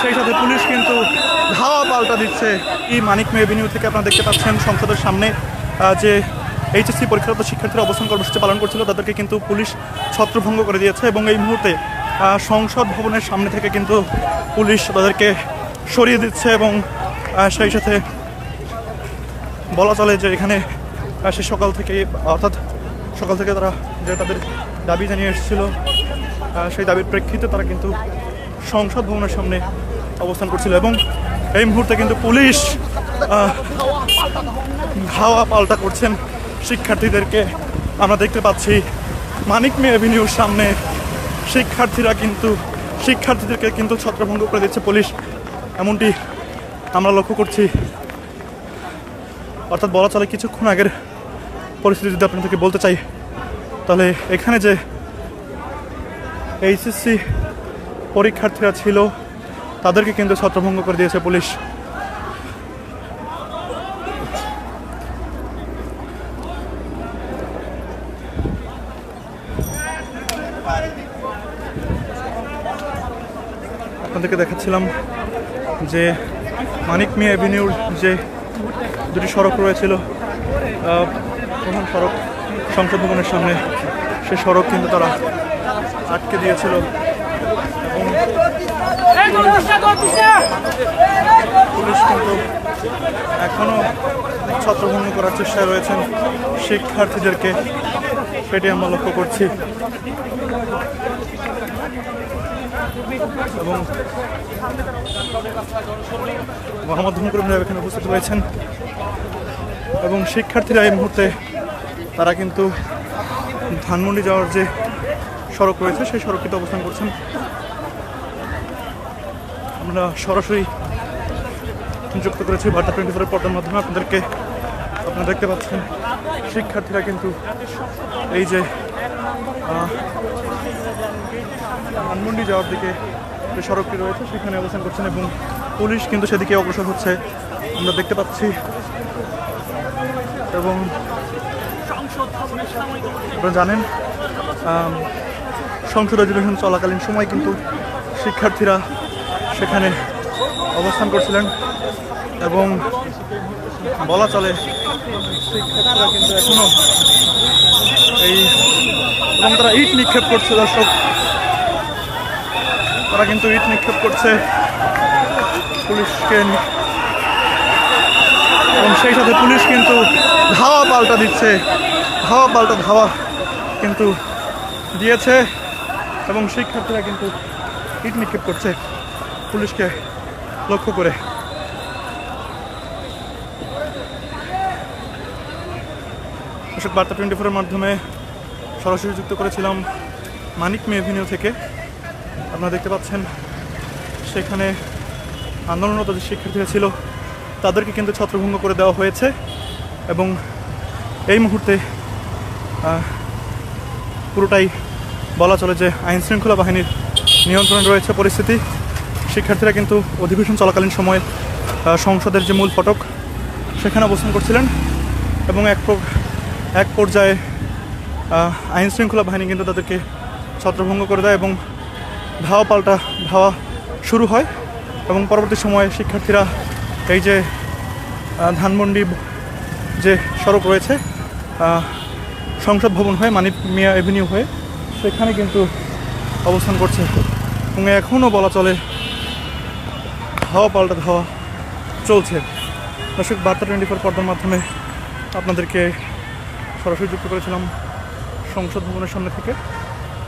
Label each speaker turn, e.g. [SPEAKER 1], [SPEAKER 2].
[SPEAKER 1] সেই সাথে পুলিশ কিন্তু ধাওয়া পাল্টা দিচ্ছে। এই মানিক মে এভিনিউ থেকে আপনারা দেখতে পাচ্ছেন সংসদের সামনে যে এইচএসসি পরীক্ষারত শিক্ষার্থীরা অবস্থান কর্মসূচি পালন করছিল তাদেরকে কিন্তু পুলিশ ছত্রভঙ্গ করে দিয়েছে এবং এই মুহূর্তে সংসদ ভবনের সামনে থেকে কিন্তু পুলিশ তাদেরকে সরিয়ে দিচ্ছে এবং সেই সাথে বলা চলে যে এখানে সে সকাল থেকে তারা যে তাদের দাবি জানিয়ে এসেছিল সেই দাবির প্রেক্ষিতে তারা কিন্তু সংসদ ভবনের সামনে অবস্থান করছিল এবং এই মুহূর্তে কিন্তু পুলিশ ধাওয়া পাল্টা করছেন শিক্ষার্থীদেরকে। আমরা দেখতে পাচ্ছি মানিক মে এভিনিউর সামনে শিক্ষার্থীদেরকে কিন্তু ছত্রভঙ্গ করে দিচ্ছে পুলিশ, এমনটি আমরা লক্ষ্য করছি। অর্থাৎ বলা চলে কিছুক্ষণ আগের পরিস্থিতি যদি আপনাদেরকে বলতে চাই তাহলে এখানে যে এইচএসসি পরীক্ষার্থীরা ছিল তাদেরকে কিন্তু ছত্রভঙ্গ করে দিয়েছে পুলিশ। আপনাদেরকে দেখাচ্ছিলাম যে মানিক মিয়া এভিনিউর যে দুটি সড়ক রয়েছিল, প্রধান সড়ক সংসদ ভবনের সামনে, সে সড়ক কিন্তু তারা আটকে দিয়েছিল এবং পুলিশ কিন্তু এখনো ছত্রভঙ্গ করার চেষ্টায় রয়েছেন শিক্ষার্থীদেরকে, সেটি আমরা লক্ষ্য করছি। এবং গণমাধ্যম কর্মীরা এখানে উপস্থিত হয়েছেন এবং শিক্ষার্থীরা এই মুহূর্তে তারা কিন্তু ধানমন্ডি যাওয়ার যে সড়ক রয়েছে সেই সড়কটিতে অবস্থান করছেন। আমরা সরাসরি যুক্ত করেছি বার্তা 24-এর পর্দার মাধ্যমে আপনাদেরকে। আপনারা দেখতে পাচ্ছেন শিক্ষার্থীরা কিন্তু এই যে ধানমন্ডি যাওয়ার দিকে যে সড়কটি রয়েছে সেখানে অবস্থান করছেন এবং পুলিশ কিন্তু সেদিকে অগ্রসর হচ্ছে আমরা দেখতে পাচ্ছি। এবং আপনারা জানেন সংসদ অধিবেশন চলাকালীন সময় কিন্তু শিক্ষার্থীরা সেখানে অবস্থান করছিলেন এবং বলা চলে শিক্ষার্থীরা কিন্তু এখনো এবং তারা ইট নিক্ষেপ করছে। দর্শক, তারা কিন্তু ইট নিক্ষেপ করছে পুলিশকে এবং সেই সাথে পুলিশ কিন্তু ধাওয়া পাল্টা দিচ্ছে, ধাওয়া কিন্তু দিয়েছে এবং শিক্ষার্থীরা কিন্তু ইট নিক্ষেপ করছে পুলিশকে লক্ষ্য করে। দর্শক, বার্তা 24-এর মাধ্যমে সরাসরি যুক্ত করেছিলাম মানিক মে এভিনিউ থেকে। আপনারা দেখতে পাচ্ছেন সেখানে আন্দোলনরত যে শিক্ষার্থীরা ছিল তাদেরকে কিন্তু ছত্রভঙ্গ করে দেওয়া হয়েছে এবং এই মুহূর্তে পুরোটাই বলা চলে যে আইন শৃঙ্খলা বাহিনীর নিয়ন্ত্রণে রয়েছে পরিস্থিতি। শিক্ষার্থীরা কিন্তু অধিবেশন চলাকালীন সময় সংসদের যে মূল ফটক সেখানে অবস্থান করছিলেন এবং এক পর্যায়ে আইন শৃঙ্খলা বাহিনী কিন্তু তাদেরকে ছত্রভঙ্গ করে দেয় এবং ধাওয়া শুরু হয় এবং পরবর্তী সময়ে শিক্ষার্থীরা এই যে ধানমন্ডি যে সড়ক রয়েছে সংসদ ভবন হয়ে মানিক মিয়া এভিনিউ হয়ে সেখানে কিন্তু অবস্থান করছে এবং এখনও বলা চলে ধাওয়া চলছে। দর্শক, বার্তা 24 পর্দার মাধ্যমে আপনাদেরকে সরাসরি যুক্ত করেছিলাম সংসদ ভবনের সামনে থেকে।